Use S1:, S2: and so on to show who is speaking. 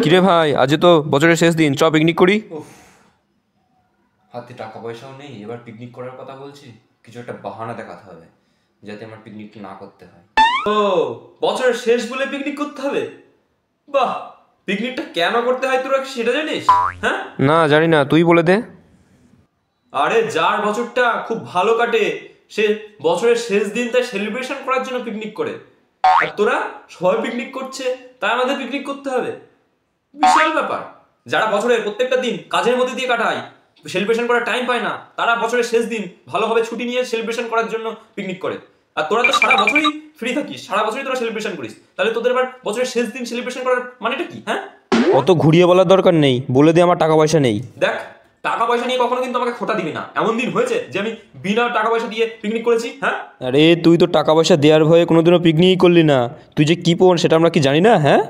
S1: কিরে ভাই, আজ তো বছরের শেষ দিন, চ পিকনিক করি।
S2: উফ, হাতে টাকা পয়সাও নেই, এবার পিকনিক করার কথা বলছি। কিছু একটা বাহানা দেখাতে হবে যাতে আমার পিকনিক না করতে হয়। ও, বছরের শেষ বলে পিকনিক করতে হবে? বাহ, পিকনিকটা কেন করতে হয় তোরা সেটা জানিস? হ্যাঁ,
S1: না জানি না, তুই বলে দে।
S2: আরে যার বছরটা খুব ভালো কাটে সে বছরের শেষ দিন তাই সেলিব্রেশন করার জন্য পিকনিক করে। আর তোরা সবাই পিকনিক করছে তাই আমাদের পিকনিক করতে হবে? বিশাল ব্যাপার। যারা বছরের প্রত্যেকটা দিন কাজের মধ্যে দিয়ে কাটায়, সেলিব্রেশন করার টাইম পায় না, তারা বছরের শেষ দিন ভালোভাবে ছুটি নিয়ে সেলিব্রেশন করার জন্য পিকনিক করে। আর তোরা তো সারা বছরই ফ্রি থাকিস, সারা বছরই তোরা সেলিব্রেশন করিস, তাহলে তোদের আবার বছরের শেষ দিন সেলিব্রেশন করার মানেটা কি? হ্যাঁ,
S1: অত ঘুরিয়ে বলার দরকার নেই, বলে দে আমার টাকা পয়সা নেই।
S2: দেখ, টাকা পয়সা নিয়ে কখনো কিন্তু আমাকে খোটা দিবি না। এমন দিন হয়েছে যে আমি বিনা টাকা পয়সা দিয়ে পিকনিক করেছি? হ্যাঁ,
S1: আরে তুই তো টাকা পয়সা দেওয়ার ভয়ে কোনোদিনও পিকনিকই করলি না, তুই যে কি পণ সেটা আমরা কি জানি না? হ্যাঁ।